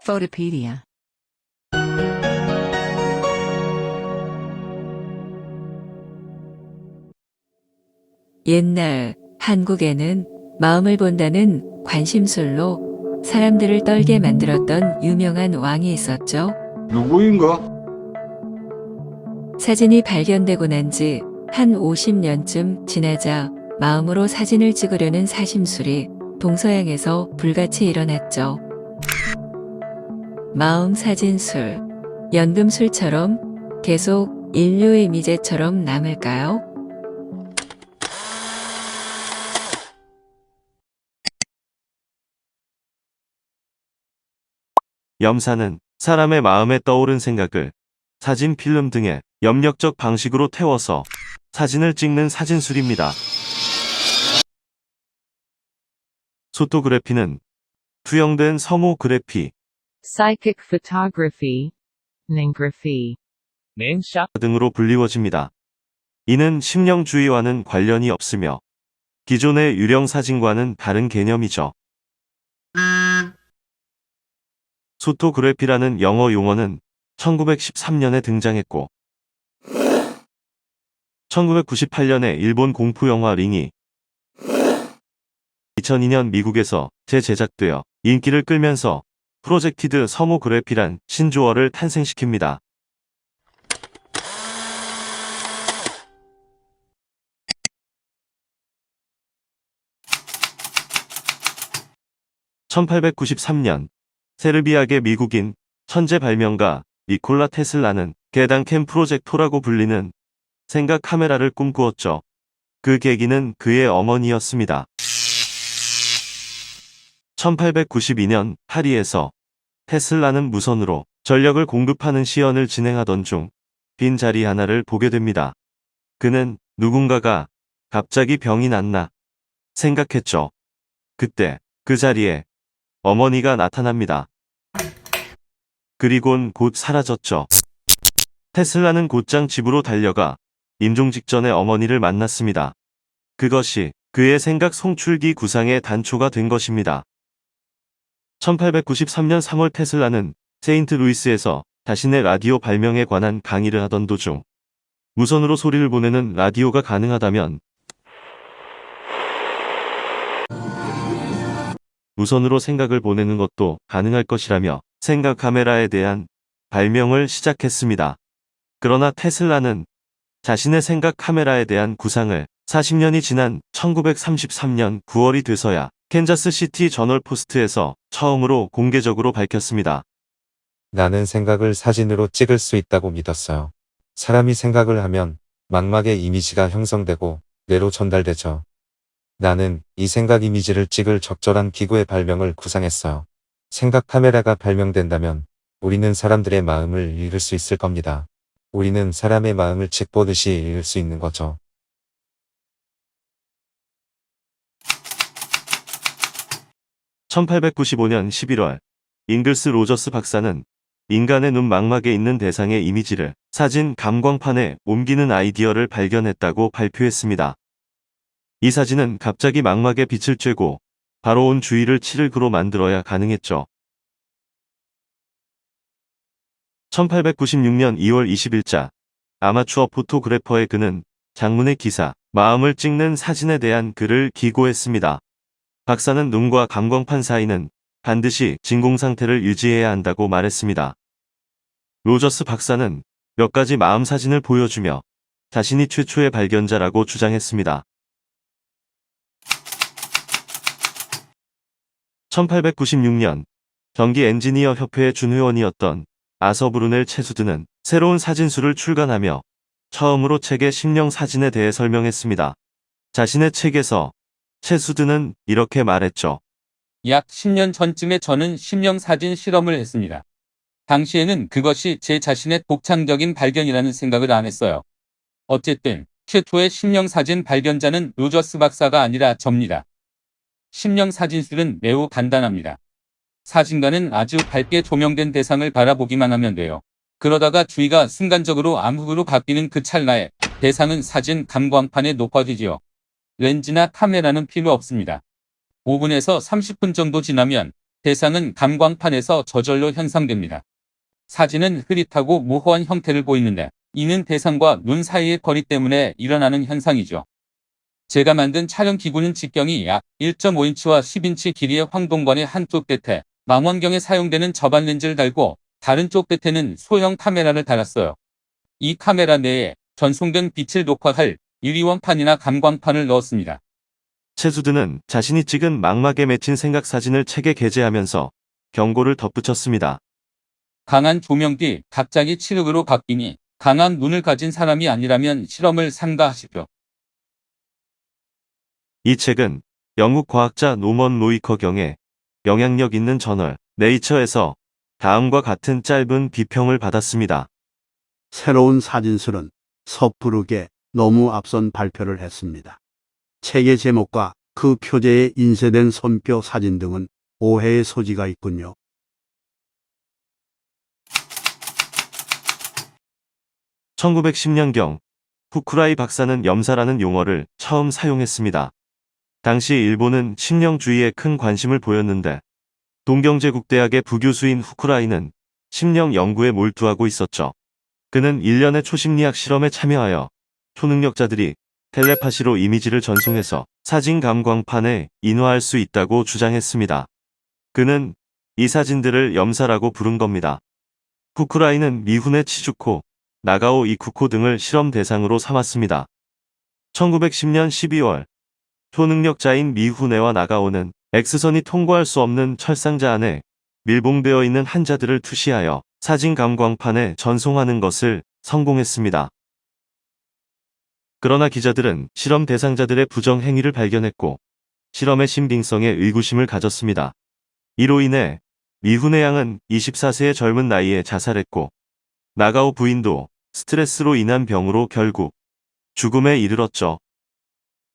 Photopedia. 옛날 한국에는 마음을 본다는 관심술로 사람들을 떨게 만들었던 유명한 왕이 있었죠. 누구인가? 사진이 발견되고 난 지 한 50년쯤 지나자 마음으로 사진을 찍으려는 사심술이 동서양에서 불같이 일어났죠. 마음 사진술, 연금술처럼 계속 인류의 미제처럼 남을까요? 염사는 사람의 마음에 떠오른 생각을 사진, 필름 등의 염력적 방식으로 태워서 사진을 찍는 사진술입니다. 소토그래피는 투영된 서모그래피 psychic photography, ningraphy, 등으로 불리워집니다. 이는 심령주의와는 관련이 없으며 기존의 유령 사진과는 다른 개념이죠. 소토그래피라는 영어 용어는 1913년에 등장했고 1998년에 일본 공포영화 링이 2002년 미국에서 재제작되어 인기를 끌면서 프로젝티드 서모그래피란 신조어를 탄생시킵니다. (1893년) 세르비아계 미국인 천재 발명가 니콜라 테슬라는 게단캠 프로젝토라고 불리는 생각 카메라를 꿈꾸었죠. 그 계기는 그의 어머니였습니다. 1892년 파리에서 테슬라는 무선으로 전력을 공급하는 시연을 진행하던 중 빈 자리 하나를 보게 됩니다. 그는 누군가가 갑자기 병이 났나 생각했죠. 그때 그 자리에 어머니가 나타납니다. 그리곤 곧 사라졌죠. 테슬라는 곧장 집으로 달려가 임종 직전에 어머니를 만났습니다. 그것이 그의 생각 송출기 구상의 단초가 된 것입니다. 1893년 3월 테슬라는 세인트루이스에서 자신의 라디오 발명에 관한 강의를 하던 도중 무선으로 소리를 보내는 라디오가 가능하다면 무선으로 생각을 보내는 것도 가능할 것이라며 생각 카메라에 대한 발명을 시작했습니다. 그러나 테슬라는 자신의 생각 카메라에 대한 구상을 40년이 지난 1933년 9월이 돼서야 캔자스 시티 저널 포스트에서 처음으로 공개적으로 밝혔습니다. 나는 생각을 사진으로 찍을 수 있다고 믿었어요. 사람이 생각을 하면 망막의 이미지가 형성되고 뇌로 전달되죠. 나는 이 생각 이미지를 찍을 적절한 기구의 발명을 구상했어요. 생각 카메라가 발명된다면 우리는 사람들의 마음을 읽을 수 있을 겁니다. 우리는 사람의 마음을 책 보듯이 읽을 수 있는 거죠. (1895년 11월) 잉글스 로저스 박사는 인간의 눈 망막에 있는 대상의 이미지를 사진 감광판에 옮기는 아이디어를 발견했다고 발표했습니다. 이 사진은 갑자기 망막에 빛을 쬐고 바로 온 주위를 칠흑으로 만들어야 가능했죠. 1896년 2월 20일자 아마추어 포토그래퍼의 그는 장문의 기사 마음을 찍는 사진에 대한 글을 기고했습니다. 박사는 눈과 감광판 사이는 반드시 진공 상태를 유지해야 한다고 말했습니다. 로저스 박사는 몇 가지 마음 사진을 보여주며 자신이 최초의 발견자라고 주장했습니다. 1896년 전기 엔지니어 협회의 준회원이었던 아서 브루넬 체수드는 새로운 사진술을 출간하며 처음으로 책의 심령 사진에 대해 설명했습니다. 자신의 책에서 체수드는 이렇게 말했죠. 약 10년 전쯤에 저는 심령사진 실험을 했습니다. 당시에는 그것이 제 자신의 독창적인 발견이라는 생각을 안 했어요. 어쨌든 최초의 심령사진 발견자는 로저스 박사가 아니라 접니다. 심령사진술은 매우 간단합니다. 사진가는 아주 밝게 조명된 대상을 바라보기만 하면 돼요. 그러다가 주위가 순간적으로 암흑으로 바뀌는 그 찰나에 대상은 사진 감광판에 높아지지요. 렌즈나 카메라는 필요 없습니다. 5분에서 30분 정도 지나면 대상은 감광판에서 저절로 형성됩니다. 사진은 흐릿하고 모호한 형태를 보이는데 이는 대상과 눈 사이의 거리 때문에 일어나는 현상이죠. 제가 만든 촬영 기구는 직경이 약 1.5인치와 10인치 길이의 황동관의 한쪽 끝에 망원경에 사용되는 저반 렌즈를 달고 다른 쪽 끝에는 소형 카메라를 달았어요. 이 카메라 내에 전송된 빛을 녹화할 유리원판이나 감광판을 넣었습니다. 최수드는 자신이 찍은 망막에 맺힌 생각 사진을 책에 게재하면서 경고를 덧붙였습니다. 강한 조명 뒤 갑자기 칠흑으로 바뀌니 강한 눈을 가진 사람이 아니라면 실험을 삼가하십시오. 이 책은 영국 과학자 노먼 로이커 경의 영향력 있는 저널 네이처에서 다음과 같은 짧은 비평을 받았습니다. 새로운 사진술은 섣부르게 너무 앞선 발표를 했습니다. 책의 제목과 그 표제에 인쇄된 손표 사진 등은 오해의 소지가 있군요. (1910년경) 후쿠라이 박사는 염사라는 용어를 처음 사용했습니다. 당시 일본은 심령주의에 큰 관심을 보였는데 동경제국대학의 부교수인 후쿠라이는 심령 연구에 몰두하고 있었죠. 그는 일련의 초심리학 실험에 참여하여 초능력자들이 텔레파시로 이미지를 전송해서 사진 감광판에 인화할 수 있다고 주장했습니다. 그는 이 사진들을 염사라고 부른 겁니다. 후쿠라이는 미훈의 치주코, 나가오 이쿠코 등을 실험 대상으로 삼았습니다. 1910년 12월 초능력자인 미훈에와 나가오는 X선이 통과할 수 없는 철상자 안에 밀봉되어 있는 환자들을 투시하여 사진 감광판에 전송하는 것을 성공했습니다. 그러나 기자들은 실험 대상자들의 부정 행위를 발견했고 실험의 신빙성에 의구심을 가졌습니다. 이로 인해 미훈의 양은 24세의 젊은 나이에 자살했고 나가오 부인도 스트레스로 인한 병으로 결국 죽음에 이르렀죠.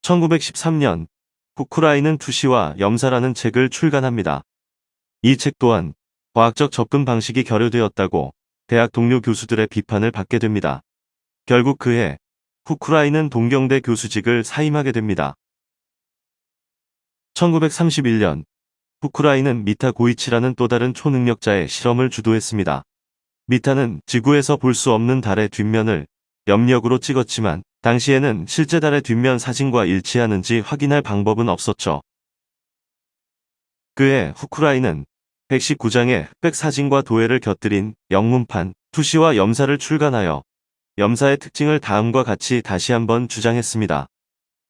1913년 후쿠라이는 투시와 염사라는 책을 출간합니다. 이 책 또한 과학적 접근 방식이 결여되었다고 대학 동료 교수들의 비판을 받게 됩니다. 결국 그해 후쿠라이는 동경대 교수직을 사임하게 됩니다. 1931년 후쿠라이는 미타 고이치라는 또 다른 초능력자의 실험을 주도했습니다. 미타는 지구에서 볼 수 없는 달의 뒷면을 염력으로 찍었지만 당시에는 실제 달의 뒷면 사진과 일치하는지 확인할 방법은 없었죠. 그해 후쿠라이는 119장의 흑백 사진과 도해를 곁들인 영문판 투시와 염사를 출간하여 염사의 특징을 다음과 같이 다시 한번 주장했습니다.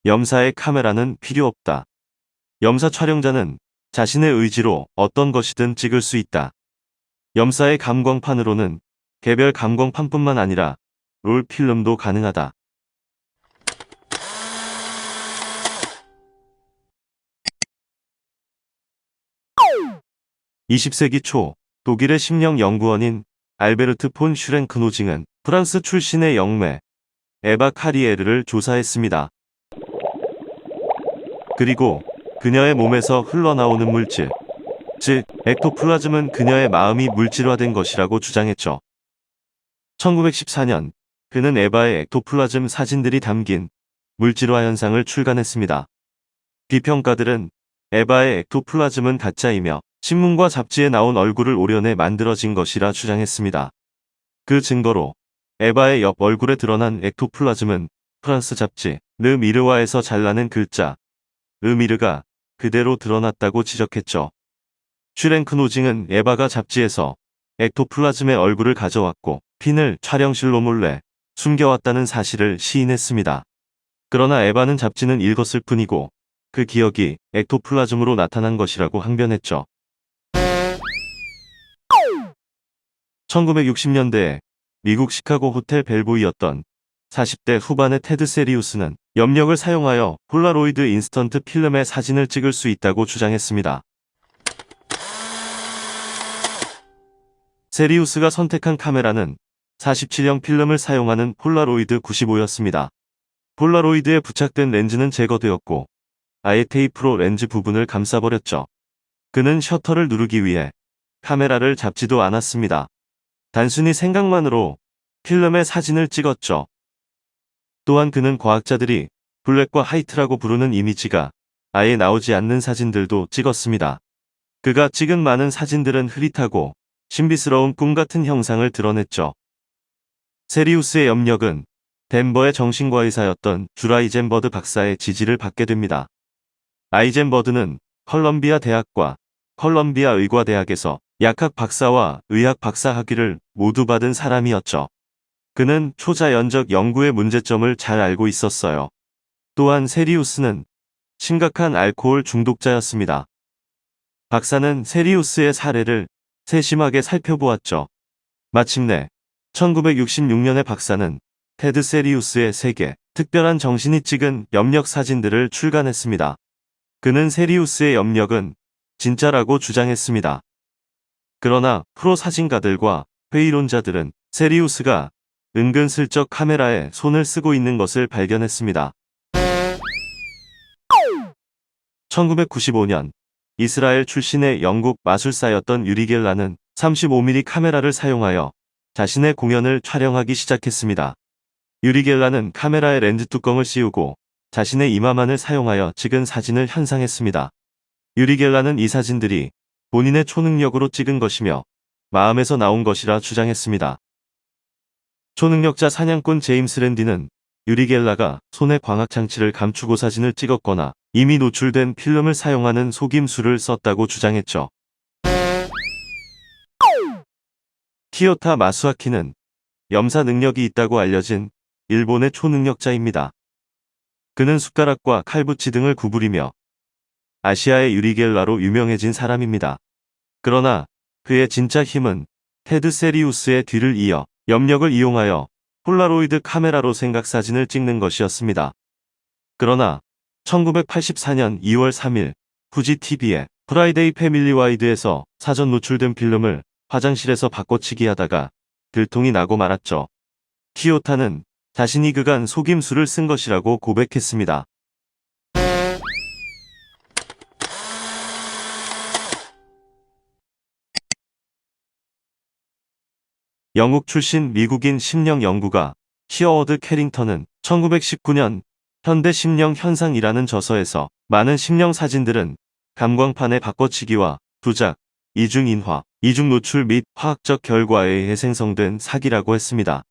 염사의 카메라는 필요 없다. 염사 촬영자는 자신의 의지로 어떤 것이든 찍을 수 있다. 염사의 감광판으로는 개별 감광판뿐만 아니라 롤 필름도 가능하다. (20세기 초) 독일의 심령연구원인 알베르트 폰 슈랭크노징은 프랑스 출신의 영매 에바 카리에르를 조사했습니다. 그리고 그녀의 몸에서 흘러나오는 물질, 즉 액토플라즘은 그녀의 마음이 물질화된 것이라고 주장했죠. 1914년 그는 에바의 액토플라즘 사진들이 담긴 물질화 현상을 출간했습니다. 비평가들은 에바의 액토플라즘은 가짜이며 신문과 잡지에 나온 얼굴을 오려내 만들어진 것이라 주장했습니다. 그 증거로 에바의 옆 얼굴에 드러난 액토플라즘은 프랑스 잡지 르 미르와에서 잘라낸 글자 르 미르가 그대로 드러났다고 지적했죠. 슈랭크노징은 에바가 잡지에서 액토플라즘의 얼굴을 가져왔고 핀을 촬영실로 몰래 숨겨왔다는 사실을 시인했습니다. 그러나 에바는 잡지는 읽었을 뿐이고 그 기억이 액토플라즘으로 나타난 것이라고 항변했죠. 1960년대에 미국 시카고 호텔 벨보이였던 40대 후반의 테드 세리우스는 염력을 사용하여 폴라로이드 인스턴트 필름의 사진을 찍을 수 있다고 주장했습니다. 세리우스가 선택한 카메라는 47형 필름을 사용하는 폴라로이드 95였습니다. 폴라로이드에 부착된 렌즈는 제거되었고 아예 테이프로 렌즈 부분을 감싸버렸죠. 그는 셔터를 누르기 위해 카메라를 잡지도 않았습니다. 단순히 생각만으로 필름의 사진을 찍었죠. 또한 그는 과학자들이 블랙과 화이트라고 부르는 이미지가 아예 나오지 않는 사진들도 찍었습니다. 그가 찍은 많은 사진들은 흐릿하고 신비스러운 꿈 같은 형상을 드러냈죠. 세리우스의 염력은 덴버의 정신과 의사였던 주라이젠버드 박사의 지지를 받게 됩니다. 아이젠버드는 컬럼비아 대학과 컬럼비아 의과대학에서 약학 박사와 의학 박사 학위를 모두 받은 사람이었죠. 그는 초자연적 연구의 문제점을 잘 알고 있었어요. 또한 세리우스는 심각한 알코올 중독자였습니다. 박사는 세리우스의 사례를 세심하게 살펴보았죠. 마침내 1966년에 박사는 테드 세리우스의 세계 특별한 정신이 찍은 염력 사진들을 출간했습니다. 그는 세리우스의 염력은 진짜라고 주장했습니다. 그러나 프로 사진가들과 회의론자들은 세리우스가 은근슬쩍 카메라에 손을 쓰고 있는 것을 발견했습니다. 1995년 이스라엘 출신의 영국 마술사였던 유리 겔라는 35mm 카메라를 사용하여 자신의 공연을 촬영하기 시작했습니다. 유리 겔라는 카메라에 렌즈 뚜껑을 씌우고 자신의 이마만을 사용하여 찍은 사진을 현상했습니다. 유리 겔라는 이 사진들이 본인의 초능력으로 찍은 것이며 마음에서 나온 것이라 주장했습니다. 초능력자 사냥꾼 제임스 랜디는 유리 겔라가 손에 광학장치를 감추고 사진을 찍었거나 이미 노출된 필름을 사용하는 속임수를 썼다고 주장했죠. 키요타 마수아키는 염사 능력이 있다고 알려진 일본의 초능력자입니다. 그는 숟가락과 칼붙이 등을 구부리며 아시아의 유리 겔라로 유명해진 사람입니다. 그러나 그의 진짜 힘은 테드 세리우스의 뒤를 이어 염력을 이용하여 폴라로이드 카메라로 생각사진을 찍는 것이었습니다. 그러나 1984년 2월 3일 후지 TV의 프라이데이 패밀리 와이드에서 사전 노출된 필름을 화장실에서 바꿔치기 하다가 들통이 나고 말았죠. 키요타는 자신이 그간 속임수를 쓴 것이라고 고백했습니다. 영국 출신 미국인 심령 연구가 히어워드 캐링턴은 1919년 현대 심령 현상이라는 저서에서 많은 심령 사진들은 감광판의 바꿔치기와 조작, 이중인화, 이중 노출 및 화학적 결과에 의해 생성된 사기라고 했습니다.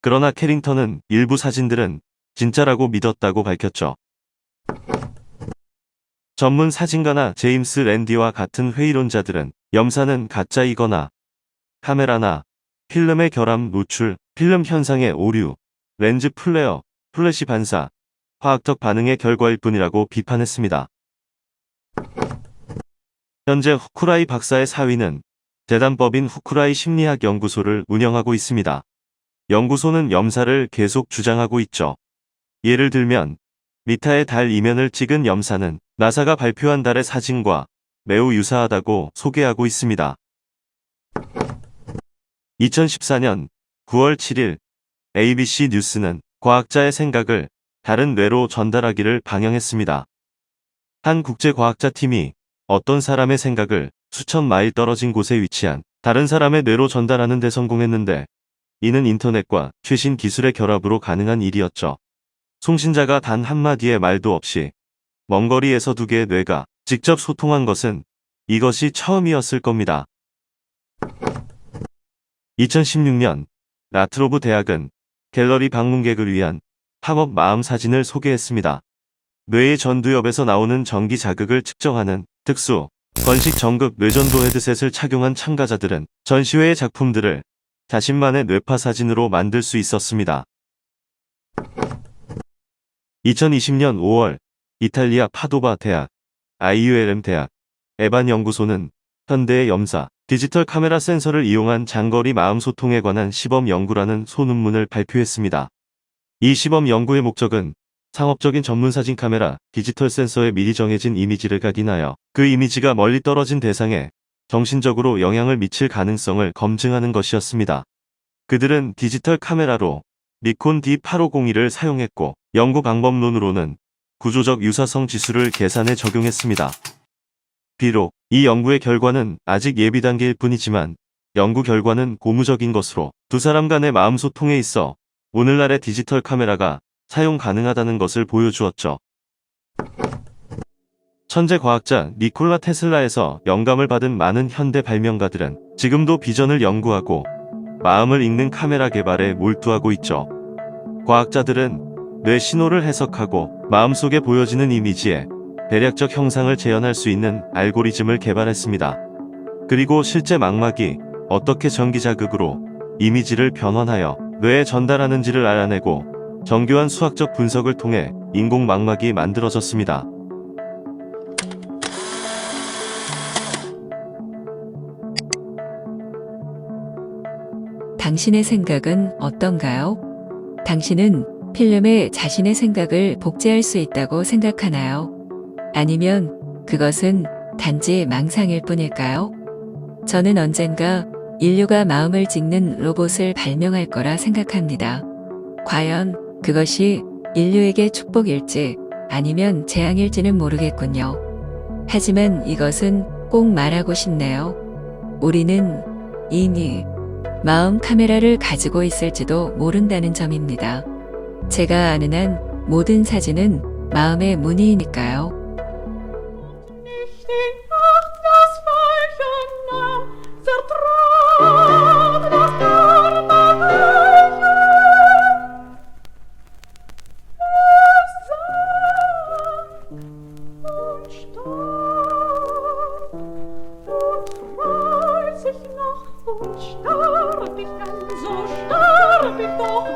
그러나 캐링턴은 일부 사진들은 진짜라고 믿었다고 밝혔죠. 전문 사진가나 제임스 랜디와 같은 회의론자들은 염사는 가짜이거나 카메라나 필름의 결함 노출, 필름 현상의 오류, 렌즈 플레어, 플래시 반사, 화학적 반응의 결과일 뿐이라고 비판했습니다. 현재 후쿠라이 박사의 사위는 재단법인 후쿠라이 심리학 연구소를 운영하고 있습니다. 연구소는 염사를 계속 주장하고 있죠. 예를 들면 미타의 달 이면을 찍은 염사는 나사가 발표한 달의 사진과 매우 유사하다고 소개하고 있습니다. 2014년 9월 7일 ABC 뉴스는 과학자의 생각을 다른 뇌로 전달하기를 방영했습니다. 한 국제과학자 팀이 어떤 사람의 생각을 수천 마일 떨어진 곳에 위치한 다른 사람의 뇌로 전달하는 데 성공했는데 이는 인터넷과 최신 기술의 결합으로 가능한 일이었죠. 송신자가 단 한마디의 말도 없이 먼 거리에서 두 개의 뇌가 직접 소통한 것은 이것이 처음이었을 겁니다. 2016년 라트로브 대학은 갤러리 방문객을 위한 팝업 마음 사진을 소개했습니다. 뇌의 전두엽에서 나오는 전기 자극을 측정하는 특수 건식 전극 뇌전도 헤드셋을 착용한 참가자들은 전시회의 작품들을 자신만의 뇌파 사진으로 만들 수 있었습니다. 2020년 5월 이탈리아 파도바 대학, IULM 대학, 에반 연구소는 현대의 염사, 디지털 카메라 센서를 이용한 장거리 마음 소통에 관한 시범 연구라는 소논문을 발표했습니다. 이 시범 연구의 목적은 상업적인 전문 사진 카메라, 디지털 센서에 미리 정해진 이미지를 각인하여 그 이미지가 멀리 떨어진 대상에 정신적으로 영향을 미칠 가능성을 검증하는 것이었습니다. 그들은 디지털 카메라로 니콘 D8501을 사용했고 연구 방법론으로는 구조적 유사성 지수를 계산해 적용했습니다. 비록 이 연구의 결과는 아직 예비 단계일 뿐이지만 연구 결과는 고무적인 것으로 두 사람 간의 마음 소통에 있어 오늘날의 디지털 카메라가 사용 가능하다는 것을 보여주었죠. 천재 과학자 니콜라 테슬라에서 영감을 받은 많은 현대 발명가들은 지금도 비전을 연구하고 마음을 읽는 카메라 개발에 몰두하고 있죠. 과학자들은 뇌 신호를 해석하고 마음속에 보여지는 이미지에 대략적 형상을 재현할 수 있는 알고리즘을 개발했습니다. 그리고 실제 망막이 어떻게 전기자극으로 이미지를 변환하여 뇌에 전달하는지를 알아내고 정교한 수학적 분석을 통해 인공 망막이 만들어졌습니다. 당신의 생각은 어떤가요? 당신은 필름에 자신의 생각을 복제할 수 있다고 생각하나요? 아니면 그것은 단지 망상일 뿐일까요? 저는 언젠가 인류가 마음을 찍는 로봇을 발명할 거라 생각합니다. 과연 그것이 인류에게 축복일지 아니면 재앙일지는 모르겠군요. 하지만 이것은 꼭 말하고 싶네요. 우리는 이미 마음 카메라를 가지고 있을지도 모른다는 점입니다. 제가 아는 한 모든 사진은 마음의 문의이니까요. Nicht in Nacht das Weilchen nahm, zertrat das Dornenweichen. Es sang und starb und freut sich noch und starb ich dann, so starb ich doch